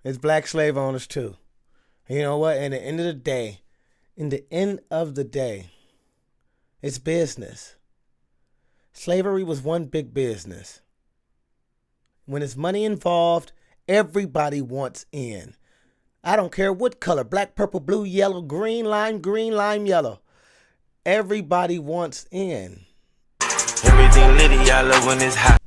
It's black slave owners too. You know what? In the end of the day, it's business. Slavery was one big business. When there's money involved, everybody wants in. I don't care what color, black, purple, blue, yellow, green, lime, yellow. Everybody wants in. Everything litty, I love when it's hot.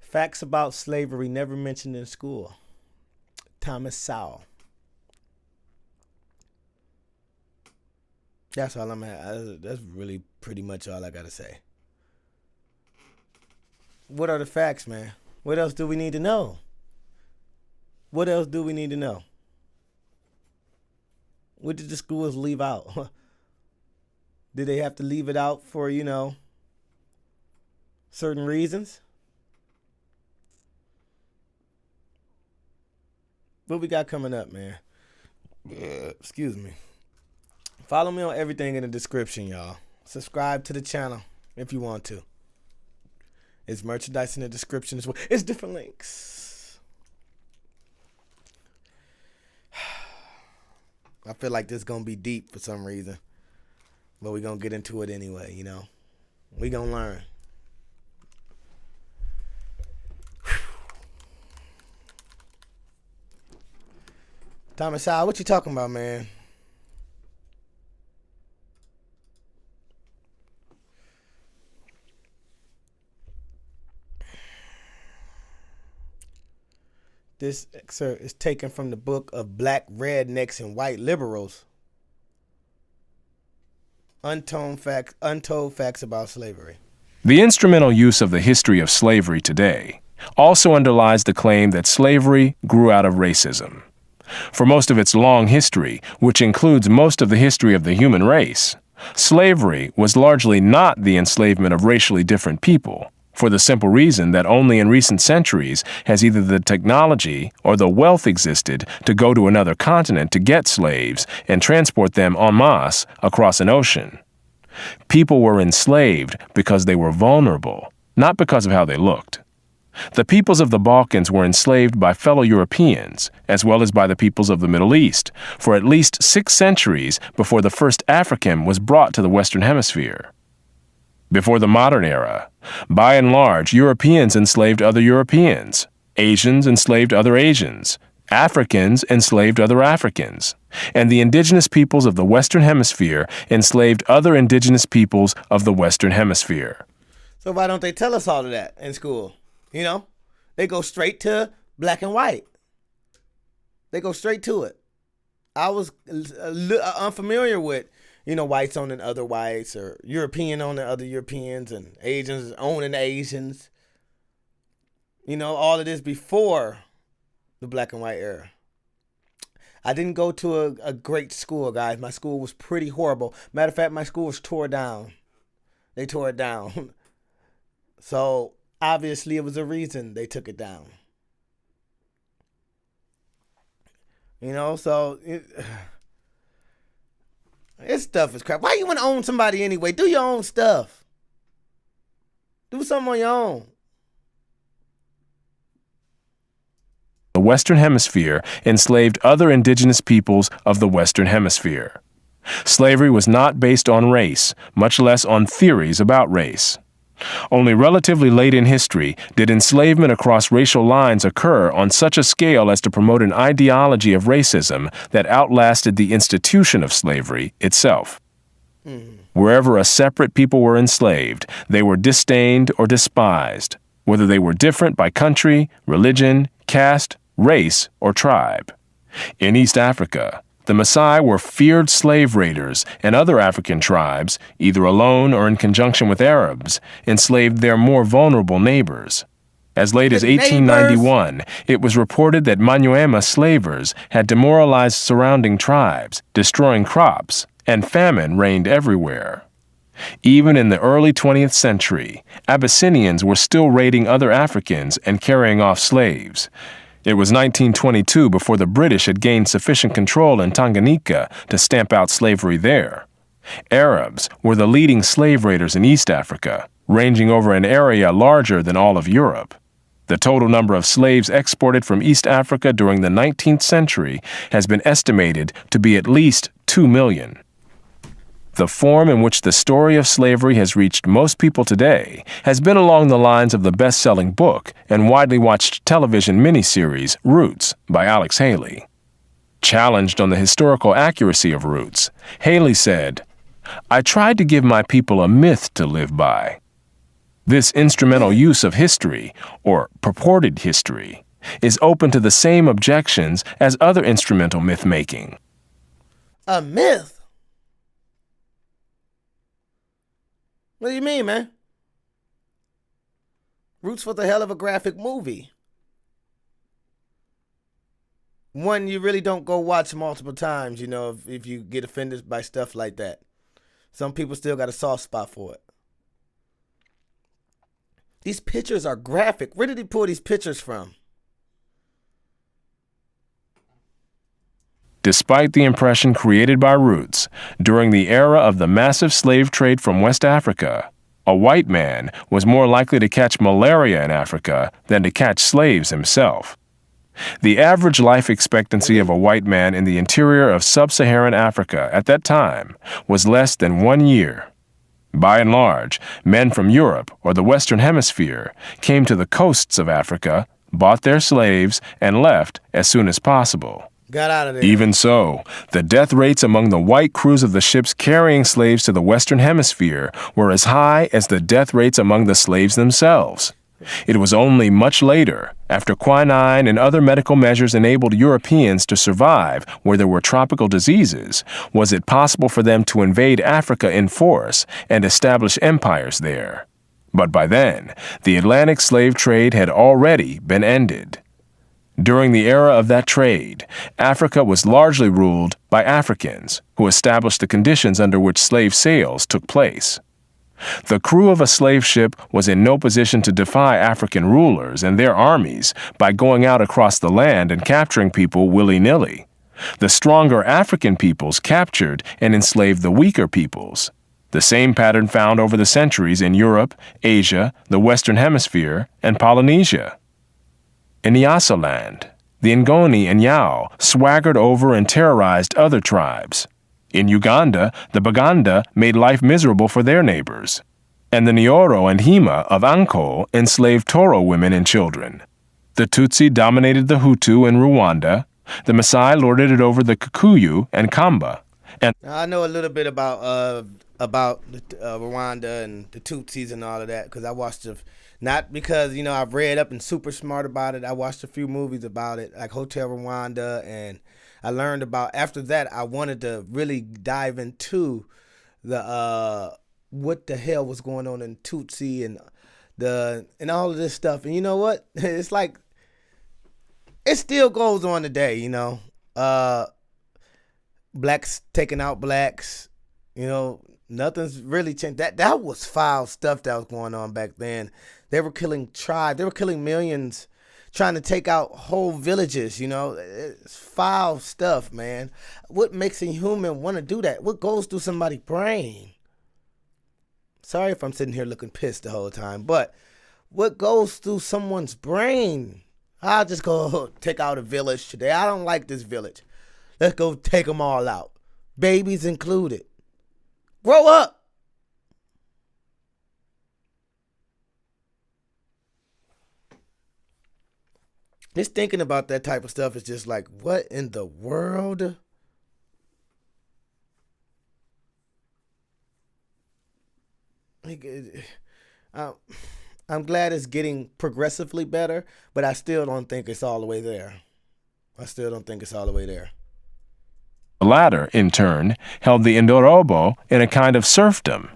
Facts about slavery never mentioned in school. Thomas Sowell. That's all that's really pretty much all I gotta say. What are the facts, man? What else do we need to know? What else do we need to know? What did the schools leave out? Did they have to leave it out for, certain reasons? What we got coming up, man? Excuse me. Follow me on everything in the description, y'all. Subscribe to the channel if you want to. It's merchandise in the description as well. It's different links. I feel like this is going to be deep for some reason. But we're going to get into it anyway, We're going to learn. Thomas Sowell, what you talking about, man? This excerpt is taken from the book of Black Rednecks and White Liberals. Untold facts about slavery. The instrumental use of the history of slavery today also underlies the claim that slavery grew out of racism. For most of its long history, which includes most of the history of the human race, slavery was largely not the enslavement of racially different people, for the simple reason that only in recent centuries has either the technology or the wealth existed to go to another continent to get slaves and transport them en masse across an ocean. People were enslaved because they were vulnerable, not because of how they looked. The peoples of the Balkans were enslaved by fellow Europeans, as well as by the peoples of the Middle East, for at least 6 centuries before the first African was brought to the Western Hemisphere. Before the modern era, by and large, Europeans enslaved other Europeans, Asians enslaved other Asians, Africans enslaved other Africans, and the indigenous peoples of the Western Hemisphere enslaved other indigenous peoples of the Western Hemisphere. So why don't they tell us all of that in school? They go straight to black and white. They go straight to it. I was unfamiliar with, whites owning other whites or European owning other Europeans and Asians owning Asians. All of this before the black and white era. I didn't go to a great school, guys. My school was pretty horrible. Matter of fact, my school was tore down. They tore it down. So obviously, it was a reason they took it down. This stuff is crap. Why you want to own somebody anyway? Do your own stuff. Do something on your own. The Western Hemisphere enslaved other indigenous peoples of the Western Hemisphere. Slavery was not based on race, much less on theories about race. Only relatively late in history did enslavement across racial lines occur on such a scale as to promote an ideology of racism that outlasted the institution of slavery itself. Wherever a separate people were enslaved, they were disdained or despised, whether they were different by country, religion, caste, race, or tribe. In East Africa, the Maasai were feared slave raiders, and other African tribes, either alone or in conjunction with Arabs, enslaved their more vulnerable neighbors. As late as 1891, it was reported that Manyuema slavers had demoralized surrounding tribes, destroying crops, and famine reigned everywhere. Even in the early 20th century, Abyssinians were still raiding other Africans and carrying off slaves. It was 1922 before the British had gained sufficient control in Tanganyika to stamp out slavery there. Arabs were the leading slave raiders in East Africa, ranging over an area larger than all of Europe. The total number of slaves exported from East Africa during the 19th century has been estimated to be at least 2 million. The form in which the story of slavery has reached most people today has been along the lines of the best-selling book and widely watched television miniseries Roots by Alex Haley. Challenged on the historical accuracy of Roots, Haley said, "I tried to give my people a myth to live by." This instrumental use of history, or purported history, is open to the same objections as other instrumental myth-making. A myth? What do you mean, man? Roots was a hell of a graphic movie. One you really don't go watch multiple times, you know, if you get offended by stuff like that. Some people still got a soft spot for it. These pictures are graphic. Where did he pull these pictures from? Despite the impression created by Roots, during the era of the massive slave trade from West Africa, a white man was more likely to catch malaria in Africa than to catch slaves himself. The average life expectancy of a white man in the interior of sub-Saharan Africa at that time was less than 1 year. By and large, men from Europe or the Western Hemisphere came to the coasts of Africa, bought their slaves, and left as soon as possible. Got out of there. Even so, the death rates among the white crews of the ships carrying slaves to the Western Hemisphere were as high as the death rates among the slaves themselves. It was only much later, after quinine and other medical measures enabled Europeans to survive where there were tropical diseases, was it possible for them to invade Africa in force and establish empires there. But by then, the Atlantic slave trade had already been ended. During the era of that trade, Africa was largely ruled by Africans, who established the conditions under which slave sales took place. The crew of a slave ship was in no position to defy African rulers and their armies by going out across the land and capturing people willy-nilly. The stronger African peoples captured and enslaved the weaker peoples. The same pattern found over the centuries in Europe, Asia, the Western Hemisphere, and Polynesia. In Nyasaland, the Ngoni and Yao swaggered over and terrorized other tribes. In Uganda, the Baganda made life miserable for their neighbors. And the Nyoro and Hima of Anko enslaved Toro women and children. The Tutsi dominated the Hutu in Rwanda. The Maasai lorded it over the Kikuyu and Kamba. And I know a little bit about Rwanda and the Tutsis and all of that because I watched not because, you know, I've read up and super smart about it. I watched a few movies about it, like Hotel Rwanda, and I learned about, after that, I wanted to really dive into the what the hell was going on in Tutsi and all of this stuff. And you know what? It's like, it still goes on today, you know. Blacks taking out blacks, you know, nothing's really changed. That was foul stuff that was going on back then. They were killing tribes. They were killing millions, trying to take out whole villages, you know. It's foul stuff, man. What makes a human want to do that? What goes through somebody's brain? Sorry if I'm sitting here looking pissed the whole time, but what goes through someone's brain? I'll just go take out a village today. I don't like this village. Let's go take them all out. Babies included. Grow up. Just thinking about that type of stuff is just like, what in the world? I'm glad it's getting progressively better, but I still don't think it's all the way there. The latter, in turn, held the Indorobo in a kind of serfdom.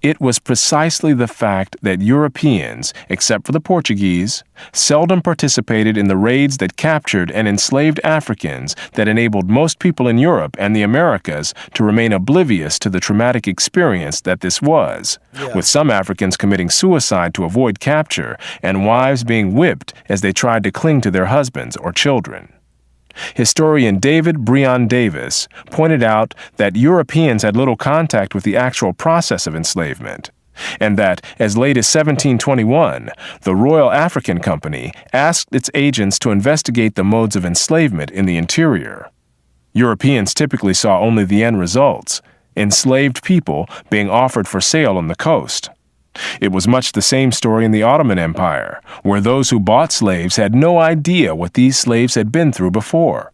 It was precisely the fact that Europeans, except for the Portuguese, seldom participated in the raids that captured and enslaved Africans that enabled most people in Europe and the Americas to remain oblivious to the traumatic experience that this was, with some Africans committing suicide to avoid capture and wives being whipped as they tried to cling to their husbands or children. Historian David Breon Davis pointed out that Europeans had little contact with the actual process of enslavement, and that, as late as 1721, the Royal African Company asked its agents to investigate the modes of enslavement in the interior. Europeans typically saw only the end results, enslaved people being offered for sale on the coast. It was much the same story in the Ottoman Empire, where those who bought slaves had no idea what these slaves had been through before.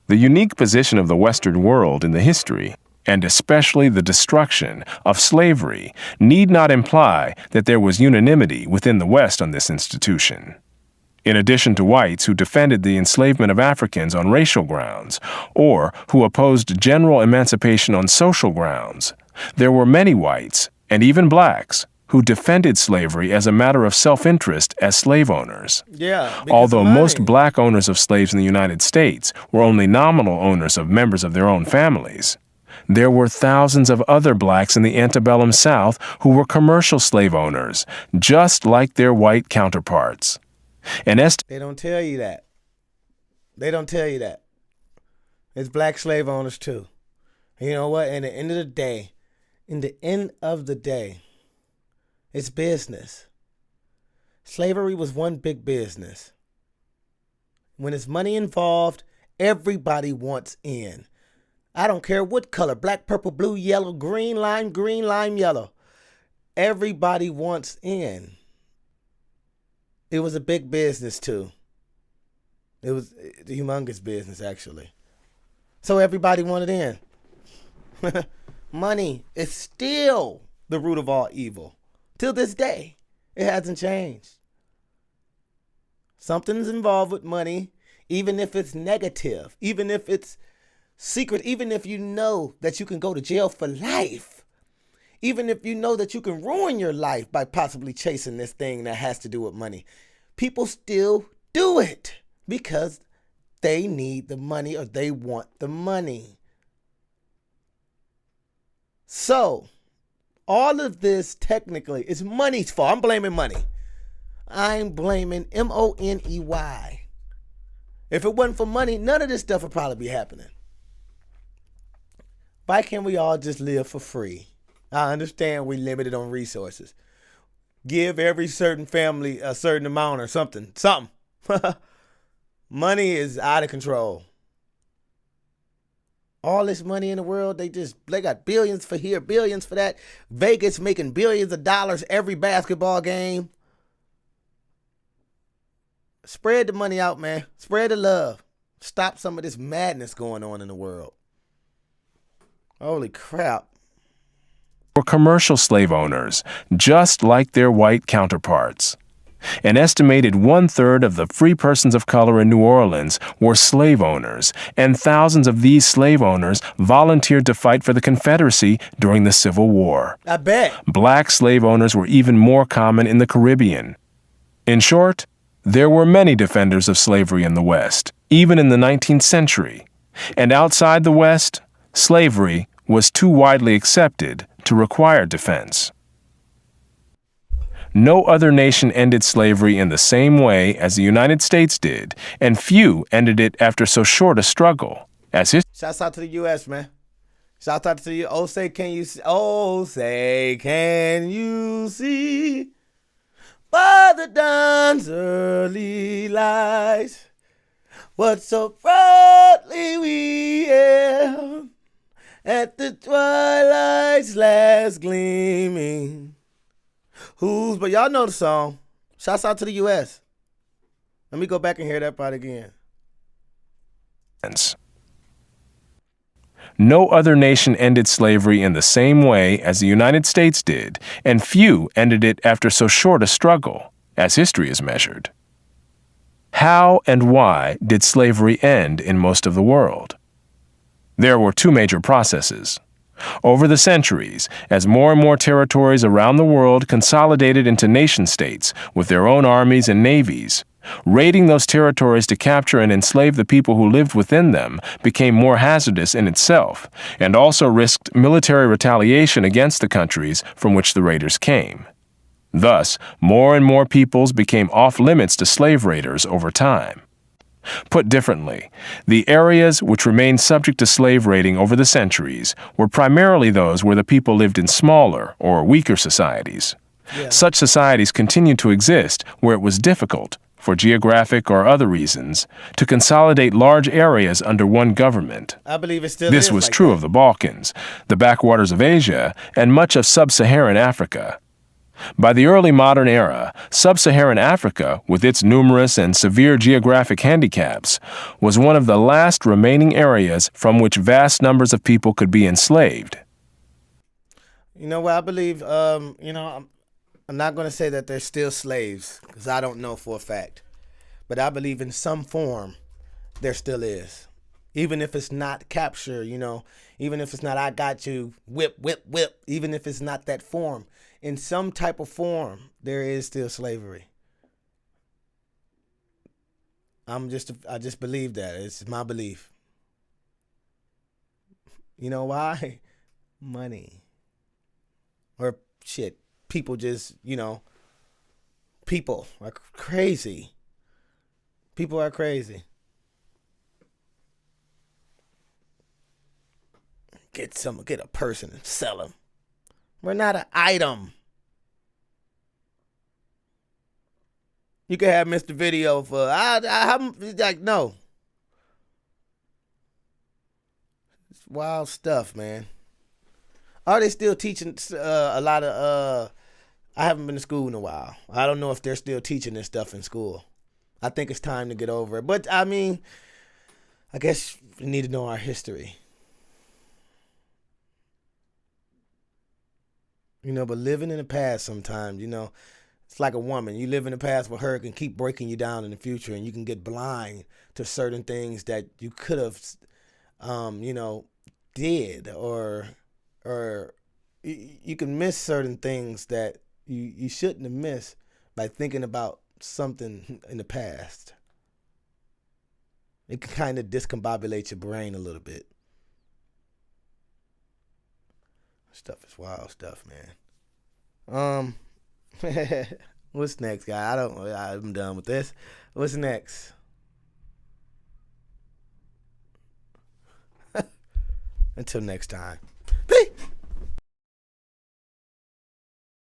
The unique position of the Western world in the history, and especially the destruction of slavery, need not imply that there was unanimity within the West on this institution. In addition to whites who defended the enslavement of Africans on racial grounds, or who opposed general emancipation on social grounds, there were many whites, and even blacks, who defended slavery as a matter of self-interest as slave owners. Although most black owners of slaves in the United States were only nominal owners of members of their own families, there were thousands of other blacks in the antebellum South who were commercial slave owners, just like their white counterparts. They don't tell you that. They don't tell you that. It's black slave owners too. You know what? In the end of the day, it's business. Slavery was one big business. When there's money involved, everybody wants in. I don't care what color, black, purple, blue, yellow, green, lime, yellow. Everybody wants in. It was a big business too. It was a humongous business, actually. So everybody wanted in. Money is still the root of all evil. Till this day, it hasn't changed. Something's involved with money, even if it's negative, even if it's secret, even if you know that you can go to jail for life, even if you know that you can ruin your life by possibly chasing this thing that has to do with money. People still do it because they need the money or they want the money. So, all of this technically is money's fault. I'm blaming money. I'm blaming money. If it wasn't for money, none of this stuff would probably be happening. Why can't we all just live for free? I understand we're limited on resources. Give every certain family a certain amount or something. Money is out of control. All this money in the world, they got billions for here, billions for that. Vegas making billions of dollars every basketball game. Spread the money out, man. Spread the love. Stop some of this madness going on in the world. Holy crap. Were commercial slave owners, just like their white counterparts. An estimated 1/3 of the free persons of color in New Orleans were slave owners, and thousands of these slave owners volunteered to fight for the Confederacy during the Civil War. I bet. Black slave owners were even more common in the Caribbean. In short, there were many defenders of slavery in the West, even in the 19th century. And outside the West, slavery was too widely accepted to require defense. No other nation ended slavery in the same way as the United States did, and few ended it after so short a struggle. Shouts out to the U.S., man. Shouts out to you. Oh, say can you see? Oh, say can you see? By the dawn's early light, what so proudly we hailed at the twilight's last gleaming. But y'all know the song. Shouts out to the U.S. Let me go back and hear that part again. No other nation ended slavery in the same way as the United States did, and few ended it after so short a struggle, as history is measured. How and why did slavery end in most of the world? There were two major processes. Over the centuries, as more and more territories around the world consolidated into nation-states with their own armies and navies, raiding those territories to capture and enslave the people who lived within them became more hazardous in itself, and also risked military retaliation against the countries from which the raiders came. Thus, more and more peoples became off-limits to slave raiders over time. Put differently, the areas which remained subject to slave raiding over the centuries were primarily those where the people lived in smaller or weaker societies. Yeah. Such societies continued to exist where it was difficult, for geographic or other reasons, to consolidate large areas under one government. I believe it still This is was like true that. of the Balkans, the backwaters of Asia, and much of sub-Saharan Africa. By the early modern era, sub-Saharan Africa, with its numerous and severe geographic handicaps, was one of the last remaining areas from which vast numbers of people could be enslaved. You know what I believe? I'm not going to say that they're still slaves because I don't know for a fact, but I believe in some form there still is, even if it's not capture. Even if it's not I got you, whip, whip, whip. Even if it's not that form, in some type of form there is still slavery. I just believe that. It's my belief. You know why? Money. Or shit. People just, people are crazy. People are crazy. Get a person and sell them. We're not an item. You can have Mr. Video for, no. It's wild stuff, man. Are they still teaching a lot of, I haven't been to school in a while. I don't know if they're still teaching this stuff in school. I think it's time to get over it. But, I guess we need to know our history. But living in the past sometimes, it's like a woman. You live in the past with her, it can keep breaking you down in the future, and you can get blind to certain things that you could have, did, or you can miss certain things that you shouldn't have missed by thinking about something in the past. It can kind of discombobulate your brain a little bit. Stuff is wild stuff, man. What's next, guy? I'm done with this. What's next? Until next time. Peace.